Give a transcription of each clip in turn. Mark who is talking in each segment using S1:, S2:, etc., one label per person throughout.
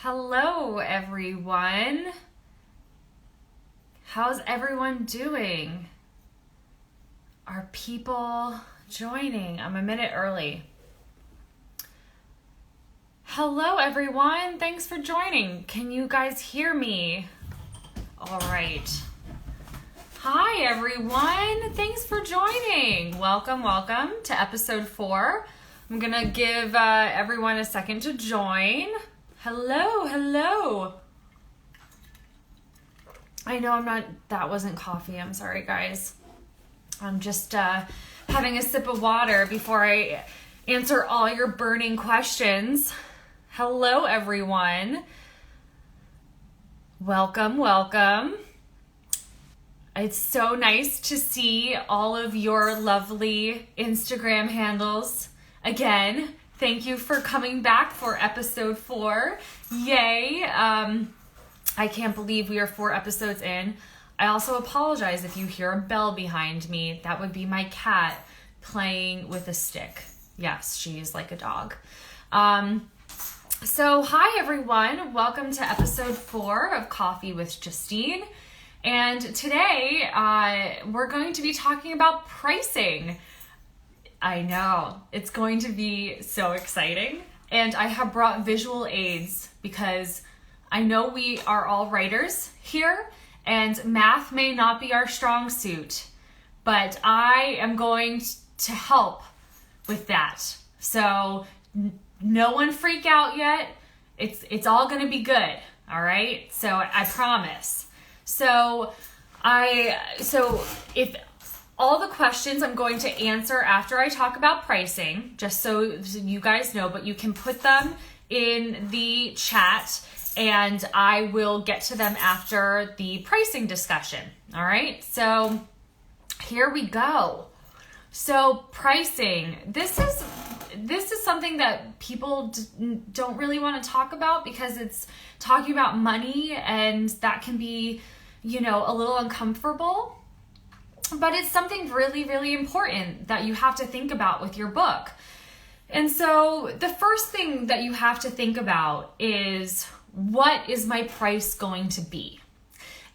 S1: Hello, everyone. How's everyone doing? Are people joining? I'm a minute early. Hello, everyone. Thanks for joining. Can you guys hear me? All right. Hi, everyone. Thanks for joining. Welcome to episode 4. I'm going to give everyone a second to join. Hello. I know that wasn't coffee. I'm sorry, guys. I'm just having a sip of water before I answer all your burning questions. Hello, everyone. Welcome. It's so nice to see all of your lovely Instagram handles again. Thank you for coming back for episode 4. Yay. I can't believe we are 4 episodes in. I also apologize if you hear a bell behind me. That would be my cat playing with a stick. Yes, she is like a dog. So hi everyone. Welcome to episode 4 of Coffee with Justine. And today we're going to be talking about pricing. I know, it's going to be so exciting. And I have brought visual aids because I know we are all writers here and math may not be our strong suit, but I am going to help with that. So no one freak out yet. It's all going to be good. All right. So I promise. So if all the questions I'm going to answer after I talk about pricing, just so you guys know, but you can put them in the chat and I will get to them after the pricing discussion. All right, so here we go. So pricing, this is something that people don't really want to talk about because it's talking about money and that can be, a little uncomfortable. But it's something really, really important that you have to think about with your book. And so the first thing that you have to think about is, what is my price going to be?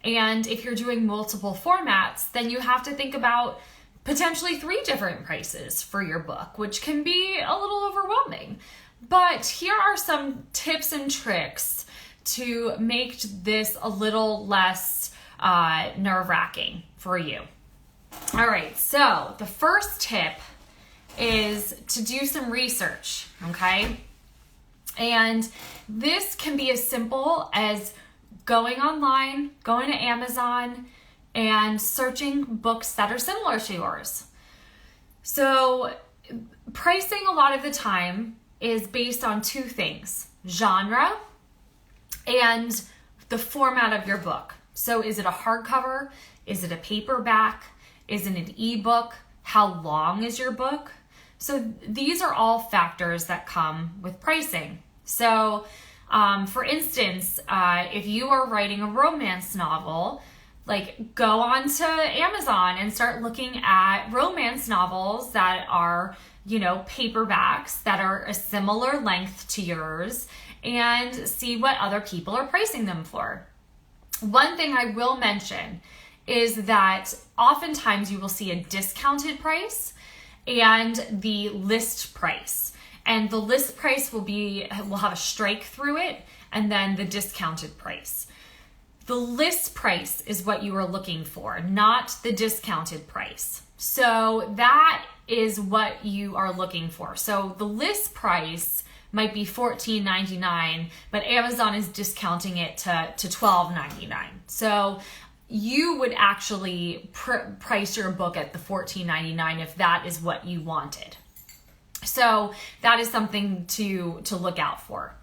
S1: And if you're doing multiple formats, then you have to think about potentially 3 different prices for your book, which can be a little overwhelming. But here are some tips and tricks to make this a little less nerve-wracking for you. All right, so the first tip is to do some research, okay? And this can be as simple as going online, going to Amazon, and searching books that are similar to yours. So pricing a lot of the time is based on 2 things: genre and the format of your book. So is it a hardcover? Is it a paperback? Is it an ebook? How long is your book? So these are all factors that come with pricing. So for instance, if you are writing a romance novel, go on to Amazon and start looking at romance novels that are, paperbacks that are a similar length to yours and see what other people are pricing them for. One thing I will mention is that oftentimes you will see a discounted price and the list price. And the list price will have a strike through it, and then the discounted price. The list price is what you are looking for, not the discounted price. So that is what you are looking for. So the list price might be $14.99, but Amazon is discounting it to $12.99. So you would actually price your book at the $14.99 if that is what you wanted. So that is something to look out for.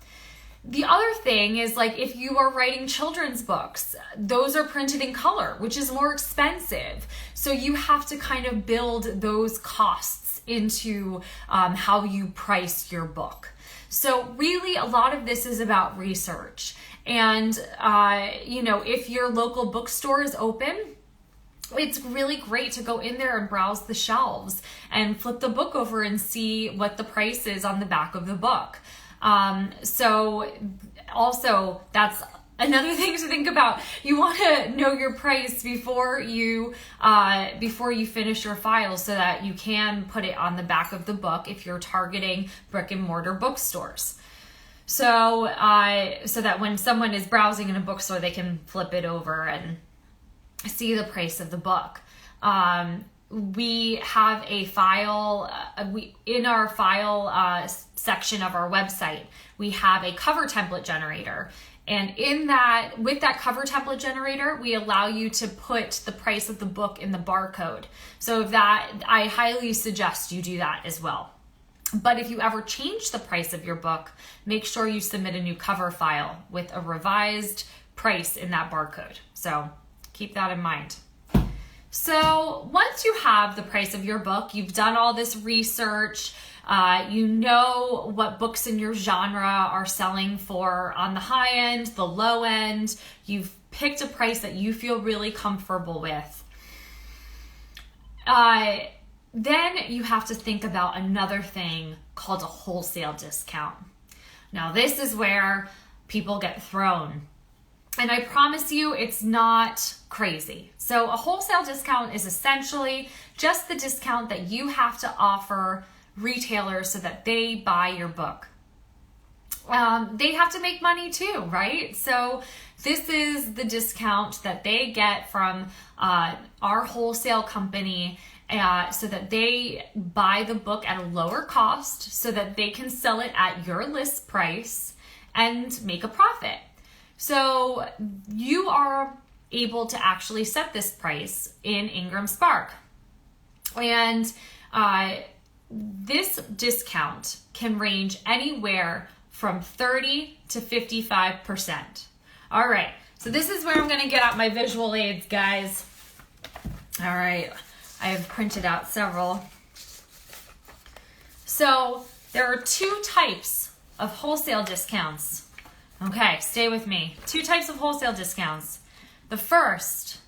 S1: The other thing is, if you are writing children's books, those are printed in color, which is more expensive. So you have to kind of build those costs into how you price your book. So really a lot of this is about research. And, if your local bookstore is open, it's really great to go in there and browse the shelves and flip the book over and see what the price is on the back of the book. So also that's another thing to think about. You want to know your price before you finish your file so that you can put it on the back of the book if you're targeting brick and mortar bookstores. So that when someone is browsing in a bookstore, they can flip it over and see the price of the book. We have a file, in our file section of our website, we have a cover template generator. And with that cover template generator, we allow you to put the price of the book in the barcode. So I highly suggest you do that as well. But if you ever change the price of your book, make sure you submit a new cover file with a revised price in that barcode. So keep that in mind. So once you have the price of your book, you've done all this research, you know what books in your genre are selling for on the high end, the low end, you've picked a price that you feel really comfortable with. Then you have to think about another thing called a wholesale discount. Now this is where people get thrown. And I promise you it's not crazy. So a wholesale discount is essentially just the discount that you have to offer retailers so that they buy your book. They have to make money too, right? So this is the discount that they get from our wholesale company so that they buy the book at a lower cost so that they can sell it at your list price and make a profit. So you are able to actually set this price in IngramSpark. And this discount can range anywhere from 30 to 55%. All right, so this is where I'm gonna get out my visual aids, guys. All right, I have printed out several. So there are two types of wholesale discounts. Okay, stay with me. Two types of wholesale discounts. The first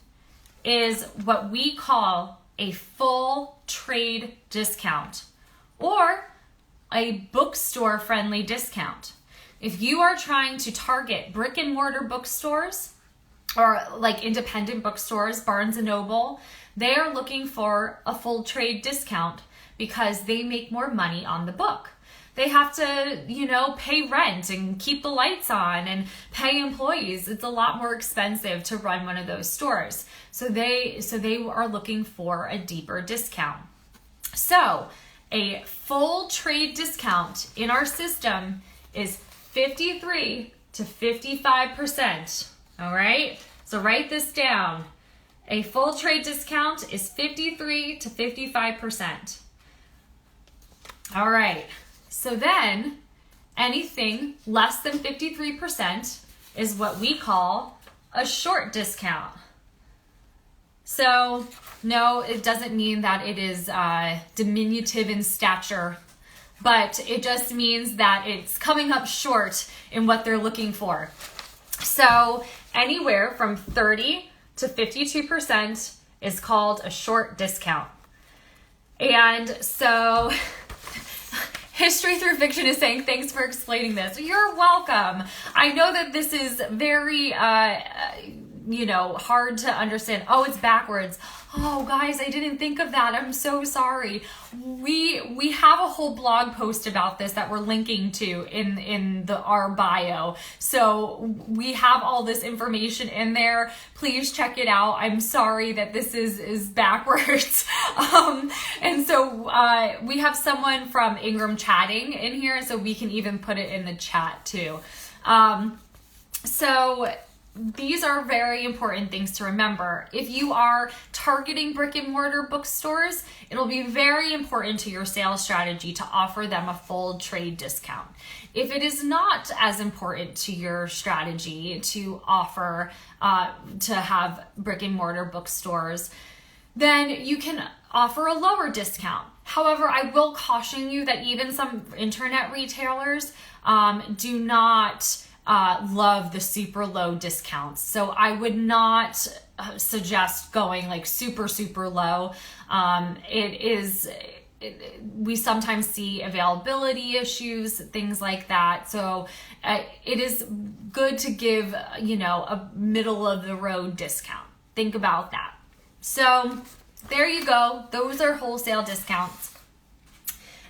S1: is what we call a full trade discount or a bookstore friendly discount. If you are trying to target brick and mortar bookstores or like independent bookstores, Barnes and Noble, they are looking for a full trade discount because they make more money on the book. They have to, pay rent and keep the lights on and pay employees. It's a lot more expensive to run one of those stores. So they are looking for a deeper discount. So a full trade discount in our system is 53 to 55%. All right. So write this down. A full trade discount is 53 to 55%. All right. So then anything less than 53% is what we call a short discount. So no, it doesn't mean that it is diminutive in stature, but it just means that it's coming up short in what they're looking for. So anywhere from 30 to 52% is called a short discount. And so History Through Fiction is saying, thanks for explaining this. You're welcome. I know that this is very, hard to understand. Oh, it's backwards. Oh, guys, I didn't think of that. I'm so sorry. We have a whole blog post about this that we're linking to in our bio. So we have all this information in there. Please check it out. I'm sorry that this is backwards. And so we have someone from Ingram chatting in here, so we can even put it in the chat too. So these are very important things to remember. If you are targeting brick and mortar bookstores, it'll be very important to your sales strategy to offer them a full trade discount. If it is not as important to your strategy to offer, to have brick and mortar bookstores, then you can offer a lower discount. However, I will caution you that even some internet retailers do not love the super low discounts. So I would not suggest going like super, super low. we sometimes see availability issues, things like that. So it is good to give, a middle of the road discount. Think about that. So there you go. Those are wholesale discounts.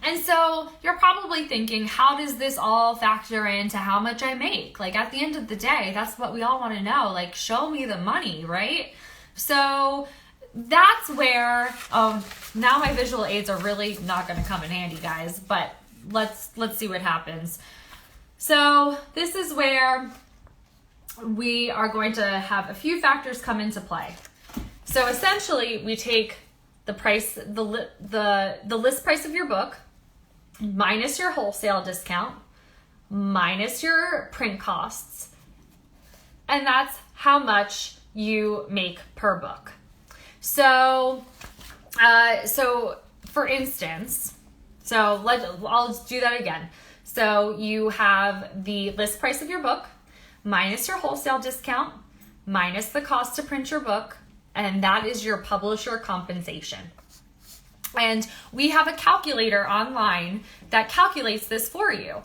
S1: And so you're probably thinking, how does this all factor into how much I make? Like, at the end of the day, that's what we all want to know. Like, show me the money, right? So that's where, now my visual aids are really not going to come in handy, guys, but let's see what happens. So this is where we are going to have a few factors come into play. So essentially, we take the price, the list price of your book, minus your wholesale discount, minus your print costs, and that's how much you make per book. So, for instance, I'll just do that again. So you have the list price of your book, minus your wholesale discount, minus the cost to print your book, and that is your publisher compensation. And we have a calculator online that calculates this for you.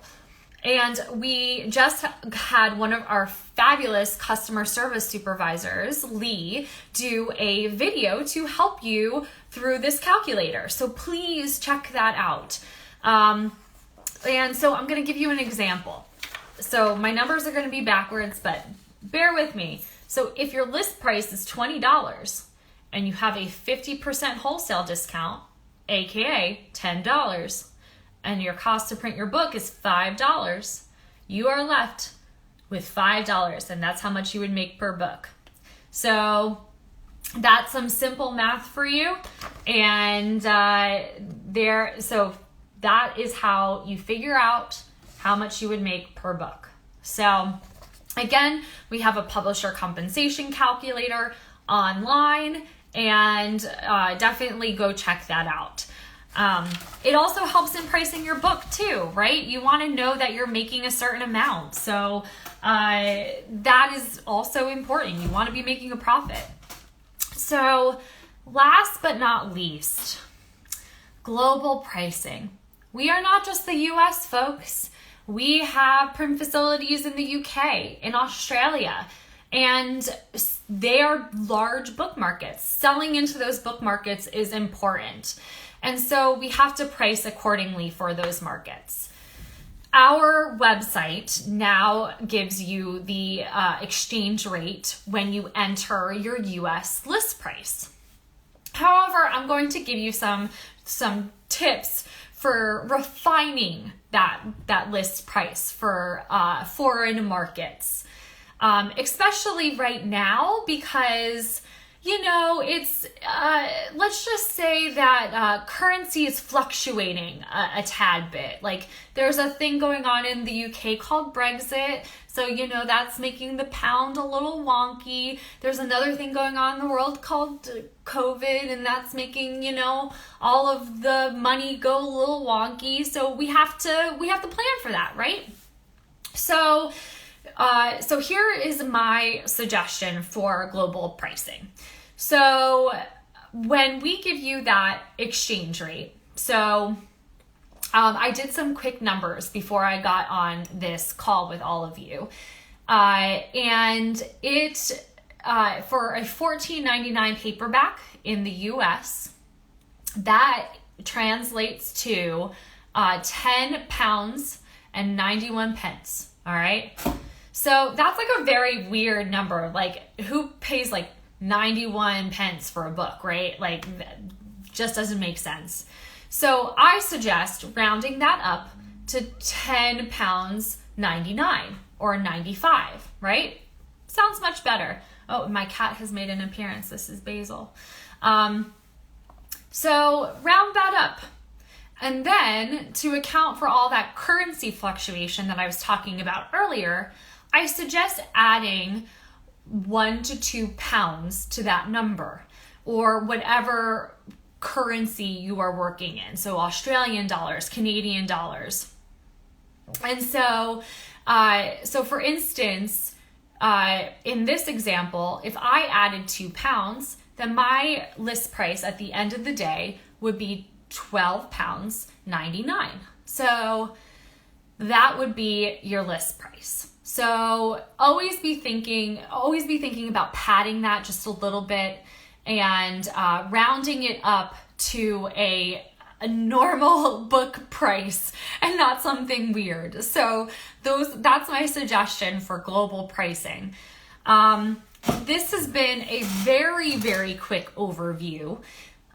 S1: And we just had one of our fabulous customer service supervisors, Lee, do a video to help you through this calculator. So please check that out. And so I'm going to give you an example. So my numbers are going to be backwards, but bear with me. So if your list price is $20 and you have a 50% wholesale discount, aka $10, and your cost to print your book is $5, you are left with $5, and that's how much you would make per book. So that's some simple math for you, and so that is how you figure out how much you would make per book. So again, we have a publisher compensation calculator online, and definitely go check that out. It also helps in pricing your book too, right? You want to know that you're making a certain amount. So that is also important. You want to be making a profit. So last but not least, global pricing. We are not just the US, folks. We have print facilities in the UK, in Australia, and they are large book markets. Selling into those book markets is important. And so we have to price accordingly for those markets. Our website now gives you the exchange rate when you enter your US list price. However, I'm going to give you some tips for refining that list price for foreign markets. Especially right now, because it's let's just say that currency is fluctuating a tad bit. Like, there's a thing going on in the UK called Brexit, so that's making the pound a little wonky. There's another thing going on in the world called COVID, and that's making all of the money go a little wonky. So we have to plan for that, right? So here is my suggestion for global pricing. So when we give you that exchange rate, so I did some quick numbers before I got on this call with all of you, and it for a $14.99 paperback in the US, that translates to 10 pounds and 91 pence. All right. So that's like a very weird number. Like, who pays like 91 pence for a book, right? Like, just doesn't make sense. So I suggest rounding that up to 10 pounds 99 or 95, right? Sounds much better. Oh, my cat has made an appearance. This is Basil. So round that up. And then, to account for all that currency fluctuation that I was talking about earlier, I suggest adding 1 to 2 pounds to that number, or whatever currency you are working in. So Australian dollars, Canadian dollars. And so for instance, in this example, if I added 2 pounds, then my list price at the end of the day would be £12.99. So that would be your list price. So always be thinking about padding that just a little bit and rounding it up to a normal book price and not something weird. So that's my suggestion for global pricing. This has been a very, very quick overview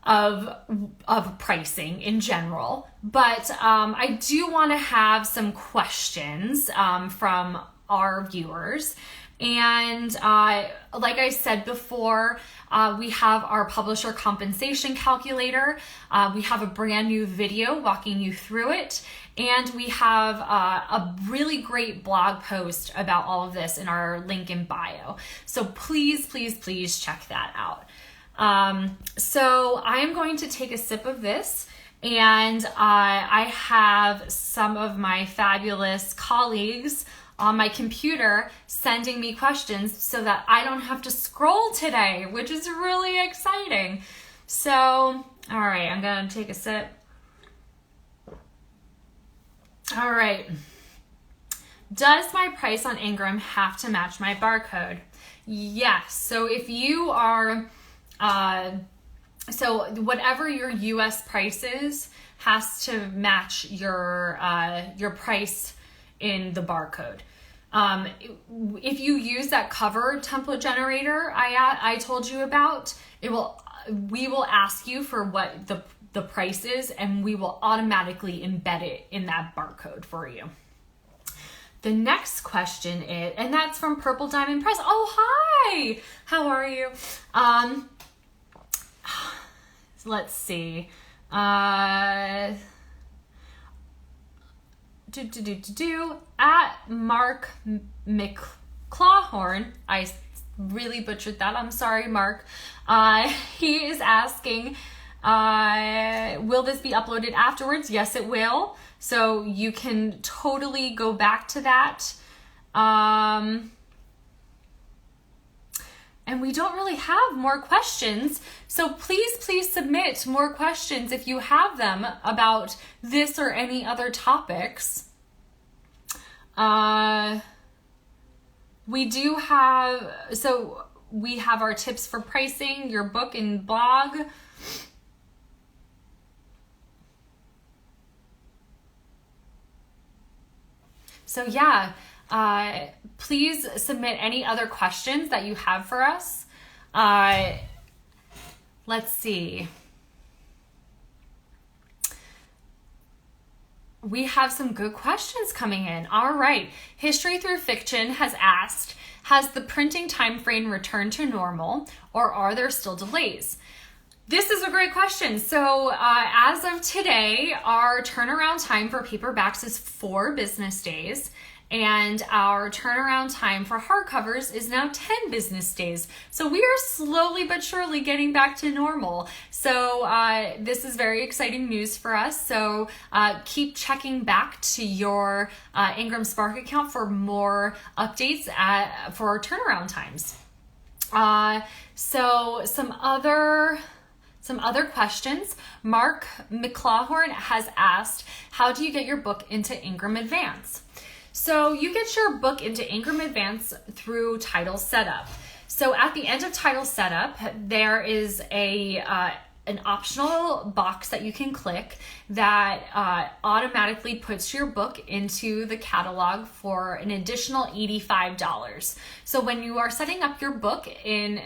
S1: of pricing in general, but I do want to have some questions from our viewers. And like I said before, we have our publisher compensation calculator. We have a brand new video walking you through it. And we have a really great blog post about all of this in our link in bio. So please, please, please check that out. So I am going to take a sip of this, and I have some of my fabulous colleagues on my computer sending me questions so that I don't have to scroll today, which is really exciting. So, all right, I'm gonna take a sip. All right. Does my price on Ingram have to match my barcode? Yes. So if you are, so whatever your US price is has to match your price in the barcode. If you use that cover template generator I told you about, we will ask you for what the price is, and we will automatically embed it in that barcode for you. The next question is, and that's from Purple Diamond Press. Oh, hi! How are you? Let's see. At Mark McClawhorn, I really butchered that. I'm sorry, Mark. He is asking, will this be uploaded afterwards? Yes, it will. So you can totally go back to that. And we don't really have more questions. So please submit more questions if you have them about this or any other topics. We have our tips for pricing, your book and blog. So yeah, please submit any other questions that you have for us. Let's see. We have some good questions coming in. All right. History Through Fiction has asked, has the printing time frame returned to normal, or are there still delays? This is a great question. So as of today, our turnaround time for paperbacks is 4 business days, and our turnaround time for hardcovers is now 10 business days. So we are slowly but surely getting back to normal. So this is very exciting news for us. So keep checking back to your IngramSpark account for more updates for our turnaround times. So some other questions. Mark McClawhorn has asked, how do you get your book into Ingram Advance? So you get your book into Ingram Advance through Title Setup. So at the end of Title Setup, there is an optional box that you can click that automatically puts your book into the catalog for an additional $85. So when you are setting up your book in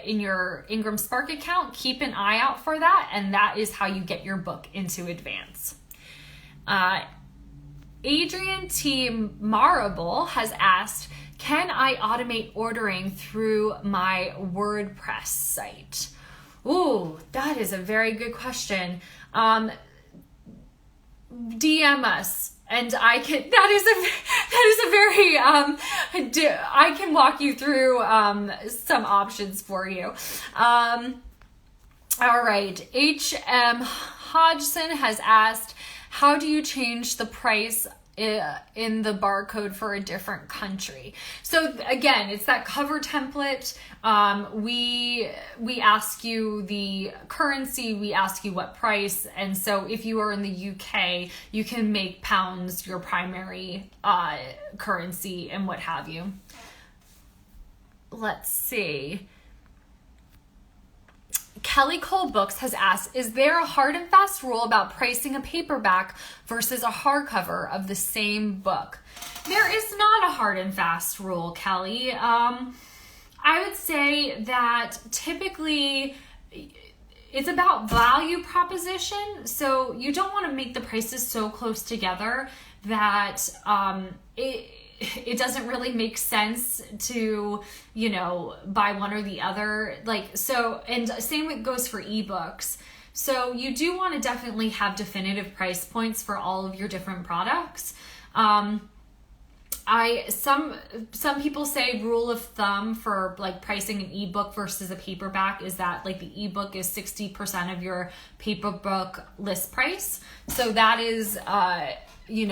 S1: your IngramSpark account, keep an eye out for that, and that is how you get your book into Advance. Adrian T. Marable has asked, can I automate ordering through my WordPress site? Ooh, that is a very good question. DM us, and I can. That is a very. I can walk you through some options for you. All right. H.M. Hodgson has asked, how do you change the price in the barcode for a different country. So again, it's that cover template. We ask you the currency, we ask you what price, and so if you are in the UK, you can make pounds your primary currency and what have you. Let's see. Kelly Cole Books has asked, is there a hard and fast rule about pricing a paperback versus a hardcover of the same book? There is not a hard and fast rule, Kelly. I would say that typically it's about value proposition. So you don't want to make the prices so close together that it doesn't really make sense to, buy one or the other. And same goes for ebooks. So you do want to definitely have definitive price points for all of your different products. Some people say rule of thumb for pricing an ebook versus a paperback is that the ebook is 60% of your paperback list price. So that is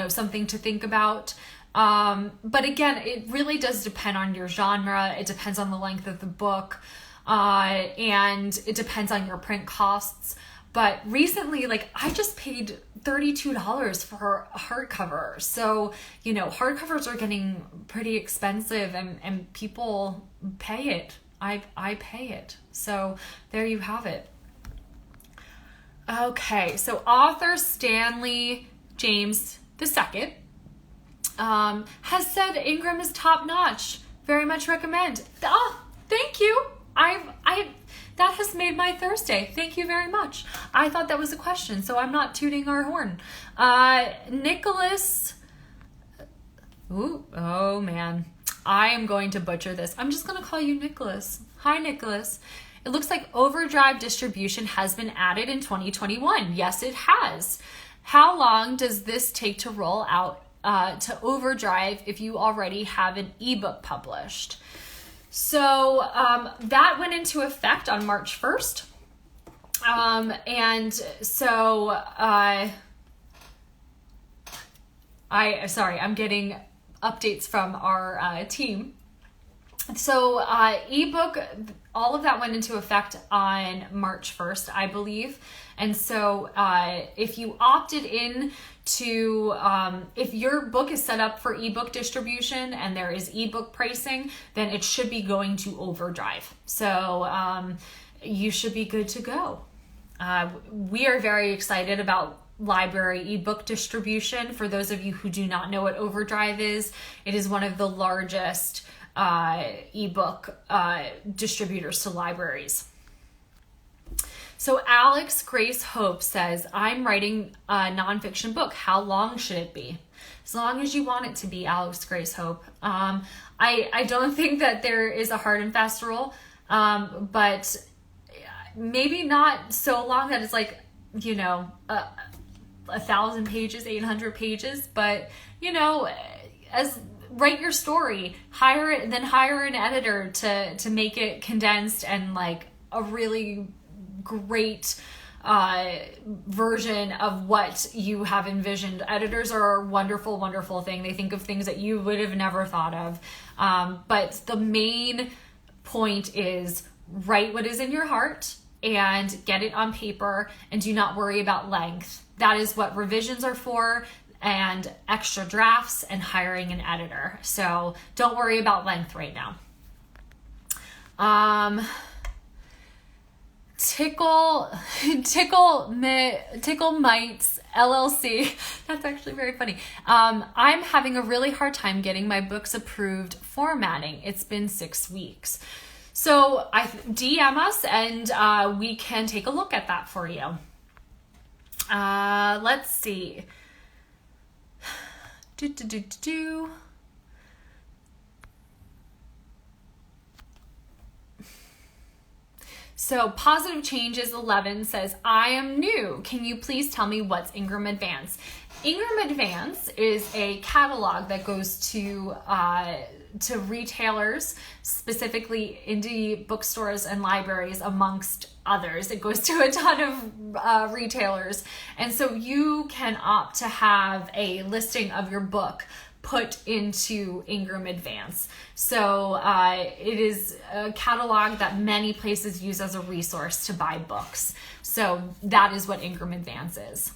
S1: something to think about. But again, it really does depend on your genre. It depends on the length of the book, and it depends on your print costs. But recently, I just paid $32 for a hardcover. So, hardcovers are getting pretty expensive, and people pay it. I pay it. So there you have it. Okay, so author Stanley James II has said Ingram is top notch. Very much recommend. Thank you. That has made my Thursday. Thank you very much. I thought that was a question, so I'm not tooting our horn. Nicholas. Oh man. I am going to butcher this. I'm just going to call you Nicholas. Hi, Nicholas. It looks like Overdrive distribution has been added in 2021. Yes, it has. How long does this take to roll out to Overdrive if you already have an ebook published? So that went into effect on March 1st. And so I'm getting updates from our team. So ebook, all of that went into effect on March 1st, I believe. And so if you opted in to, if your book is set up for ebook distribution and there is ebook pricing, then it should be going to Overdrive. So you should be good to go. We are very excited about library ebook distribution. For those of you who do not know what Overdrive is, it is one of the largest ebook distributors to libraries. So Alex Grace Hope says, I'm writing a nonfiction book. How long should it be? As long as you want it to be, Alex Grace Hope. I don't think that there is a hard and fast rule, but maybe not so long that it's 1,000 pages, 800 pages, but write your story, hire an editor to make it condensed and a really great version of what you have envisioned. Editors are a wonderful, wonderful thing. They think of things that you would have never thought of. But the main point is write what is in your heart and get it on paper, and do not worry about length. That is what revisions are for, and extra drafts and hiring an editor. So don't worry about length right now. Tickle Mites LLC. That's actually very funny. I'm having a really hard time getting my books approved formatting. It's been 6 weeks. So DM us and we can take a look at that for you. Let's see. So Positive Changes 11 says, I am new. Can you please tell me what's Ingram Advance? Ingram Advance is a catalog that goes to retailers, specifically indie bookstores and libraries, amongst others. It goes to a ton of retailers. And so you can opt to have a listing of your book put into Ingram Advance. So it is a catalog that many places use as a resource to buy books. So that is what Ingram Advance is.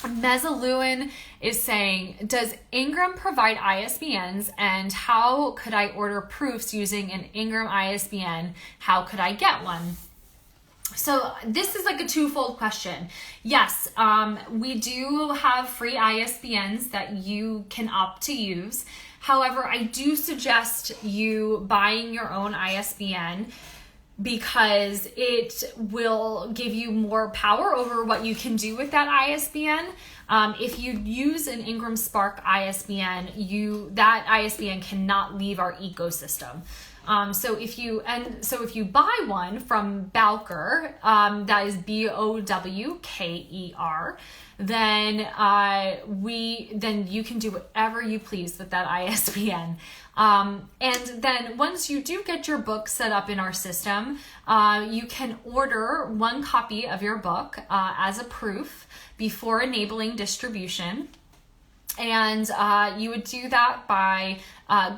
S1: Mesalewin is saying, does Ingram provide ISBNs, and how could I order proofs using an Ingram ISBN? How could I get one? So this is like a twofold question. Yes, we do have free ISBNs that you can opt to use. However, I do suggest you buying your own ISBN, because it will give you more power over what you can do with that ISBN. If you use an IngramSpark ISBN, that ISBN cannot leave our ecosystem. So if you buy one from Bowker, that is BOWKER, then you can do whatever you please with that ISBN. And then once you do get your book set up in our system, you can order one copy of your book as a proof before enabling distribution. And you would do that by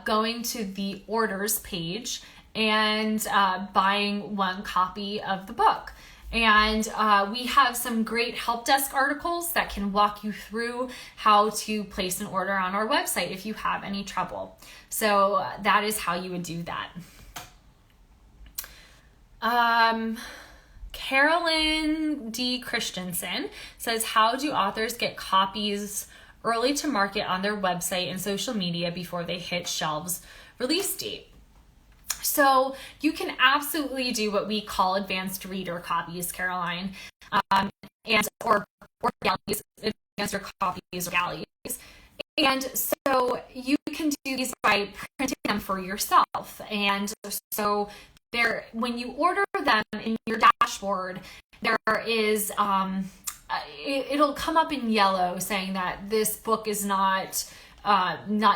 S1: going to the orders page and buying one copy of the book. And we have some great help desk articles that can walk you through how to place an order on our website if you have any trouble. So that is how you would do that. Carolyn D. Christensen says, how do authors get copies early to market on their website and social media before they hit shelves release date? So you can absolutely do what we call advanced reader copies, Caroline, or galleys, advanced reader copies or galleys. And so you can do these by printing them for yourself. And so when you order them in your dashboard, there is it'll come up in yellow saying that this book is not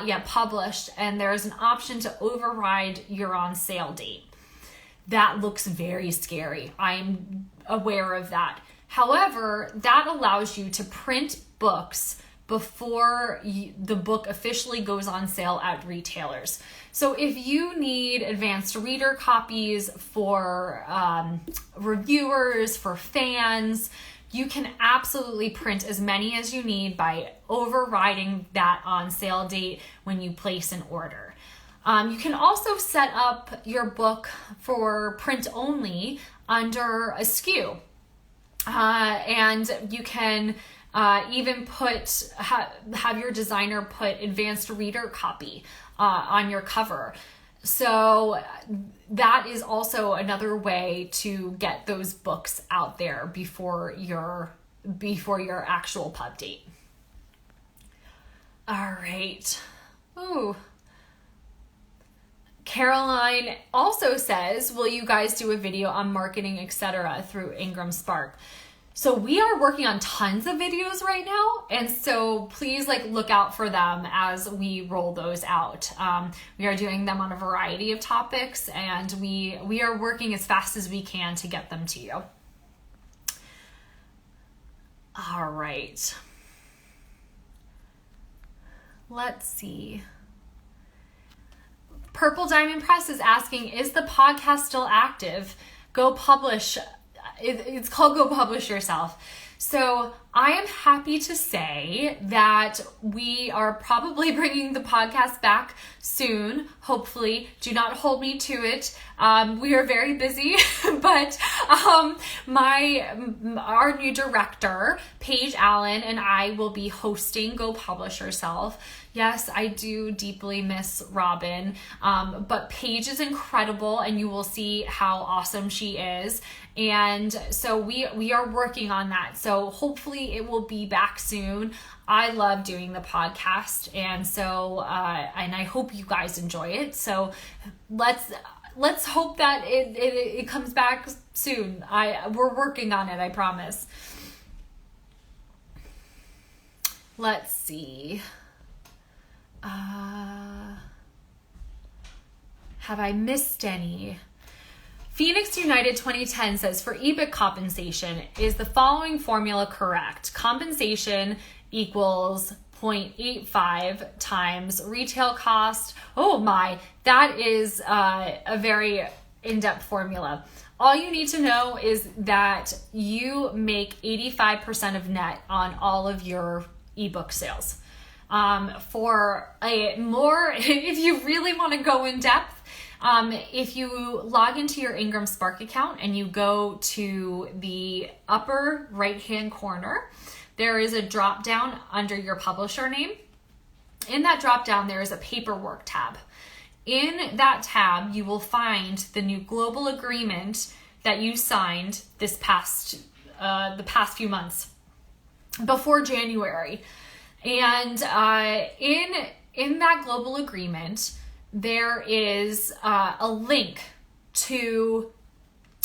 S1: yet published, and there's an option to override your on sale date. That looks very scary. I'm aware of that. However, that allows you to print books before the book officially goes on sale at retailers. So if you need advanced reader copies for reviewers, for fans, you can absolutely print as many as you need by overriding that on sale date when you place an order. You can also set up your book for print only under a SKU. And you can even have your designer put advanced reader copy on your cover. So that is also another way to get those books out there before your actual pub date. All right. Ooh. Caroline also says, will you guys do a video on marketing, etc. through IngramSpark? So we are working on tons of videos right now, and so please look out for them as we roll those out. We are doing them on a variety of topics, and we are working as fast as we can to get them to you. All right. Let's see. Purple Diamond Press is asking, is the podcast still active? Go publish. It's called Go Publish Yourself. So I am happy to say that we are probably bringing the podcast back soon, hopefully. Do not hold me to it. We are very busy, but our new director, Paige Allen, and I will be hosting Go Publish Yourself. Yes, I do deeply miss Robin, but Paige is incredible, and you will see how awesome she is. And so we are working on that. So hopefully it will be back soon. I love doing the podcast, and so and I hope you guys enjoy it. So let's hope that it comes back soon. We're working on it, I promise. let's see. Have I missed any? Phoenix United 2010 says, for ebook compensation, is the following formula correct? Compensation equals 0.85 times retail cost. Oh my, that is a very in-depth formula. All you need to know is that you make 85% of net on all of your ebook sales. For a more, if you really want to go in depth, if you log into your IngramSpark account and you go to the upper right-hand corner, there is a drop down under your publisher name. In that drop down, there is a paperwork tab. In that tab, you will find the new global agreement that you signed the past few months before January. And in that global agreement, there is a link to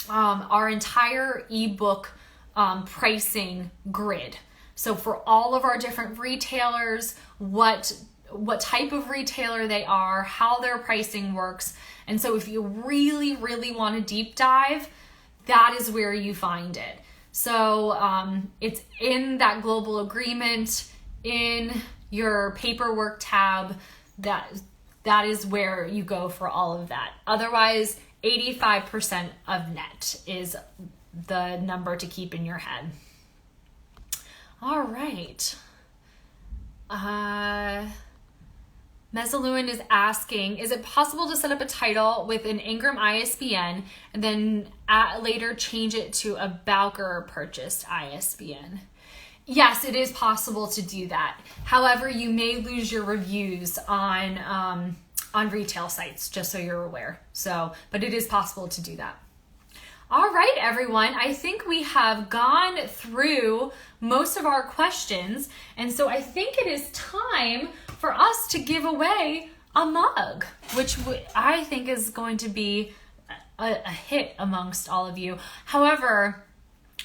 S1: our entire ebook pricing grid. So for all of our different retailers, what type of retailer they are, how their pricing works. And so if you really, really want to deep dive, that is where you find it. So it's in that global agreement, in your paperwork tab, that is where you go for all of that. Otherwise, 85% of net is the number to keep in your head. All right. Mesaluin is asking, is it possible to set up a title with an Ingram ISBN and then later change it to a Bowker purchased ISBN? Yes, it is possible to do that. However, you may lose your reviews on retail sites, just so you're aware. But it is possible to do that. All right, everyone. I think we have gone through most of our questions. And so I think it is time for us to give away a mug, which I think is going to be a hit amongst all of you. However,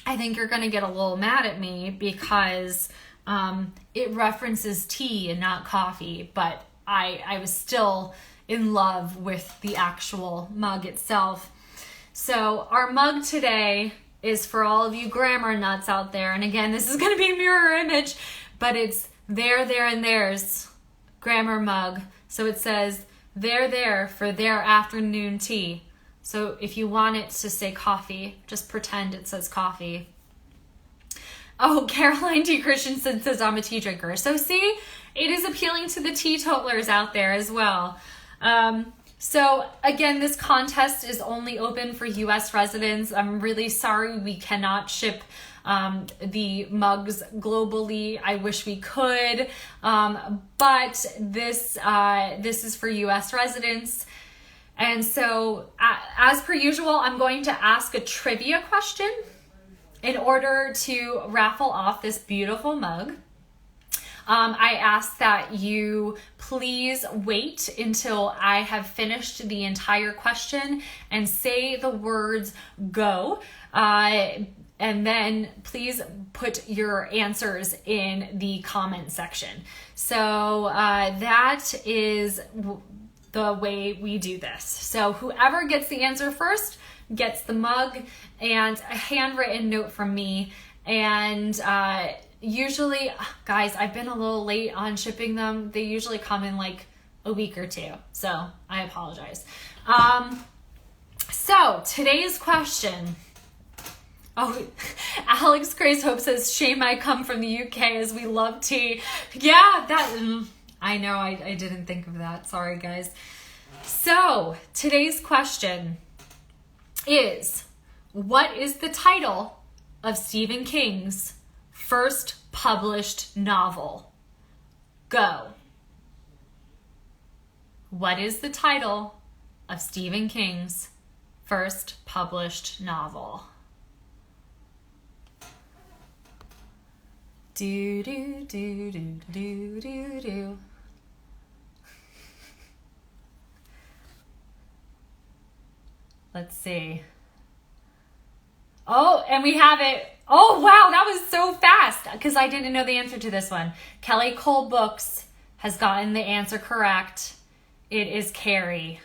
S1: I think you're going to get a little mad at me because it references tea and not coffee, but I was still in love with the actual mug itself. So our mug today is for all of you grammar nuts out there. And again, this is going to be a mirror image, but it's there, and there's grammar mug. So it says there for their afternoon tea. So if you want it to say coffee, just pretend it says coffee. Oh, Caroline T. Christensen says I'm a tea drinker. So see, it is appealing to the teetotalers out there as well. So again, this contest is only open for US residents. I'm really sorry we cannot ship the mugs globally. I wish we could, but this is for US residents. And so as per usual, I'm going to ask a trivia question in order to raffle off this beautiful mug. I ask that you please wait until I have finished the entire question and say the words go. And then please put your answers in the comment section. So that is the way we do this. So whoever gets the answer first gets the mug and a handwritten note from me. And usually, guys, I've been a little late on shipping them. They usually come in like a week or two. So I apologize. So today's question. Oh, Alex Grace Hope says, shame I come from the UK as we love tea. Yeah, I know, I didn't think of that. Sorry, guys. So today's question is, what is the title of Stephen King's first published novel? Go. What is the title of Stephen King's first published novel? Do do do do do do do. Let's see. Oh, and we have it. Oh, wow, that was so fast because I didn't know the answer to this one. Kelly Cole Books has gotten the answer correct. It is Carrie.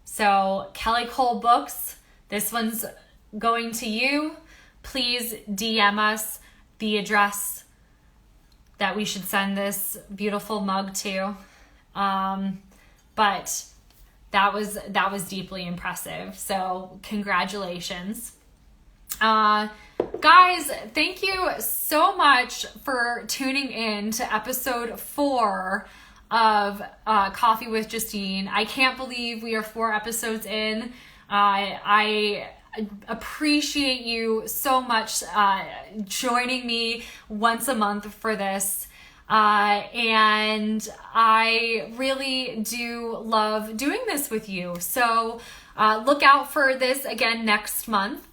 S1: So Kelly Cole Books, this one's going to you. Please DM us the address that we should send this beautiful mug to. But that was deeply impressive. So congratulations. Guys, thank you so much for tuning in to episode 4 of Coffee with Justine. I can't believe we are 4 episodes in. I appreciate you so much joining me once a month for this. And I really do love doing this with you. So look out for this again next month.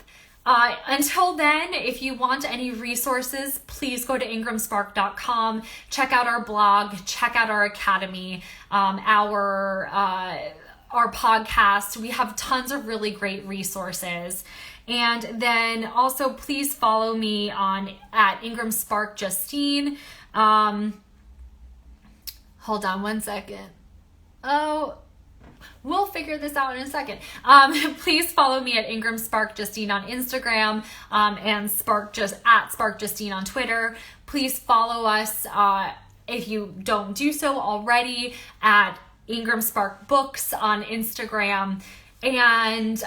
S1: Until then, if you want any resources, please go to IngramSpark.com, check out our blog, check out our academy, our podcast. We have tons of really great resources. And then also please follow me at IngramSpark Justine. Hold on one second. Oh, we'll figure this out in a second. Please follow me at IngramSpark Justine on Instagram, and at Spark Justine on Twitter. Please follow us, if you don't do so already, at IngramSpark Books on Instagram. And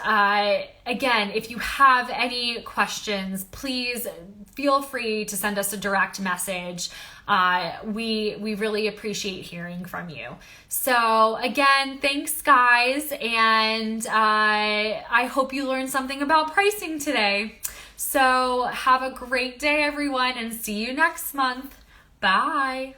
S1: again, if you have any questions, please feel free to send us a direct message. We really appreciate hearing from you. So again, thanks guys. And I hope you learned something about pricing today. So have a great day, everyone, and see you next month. Bye.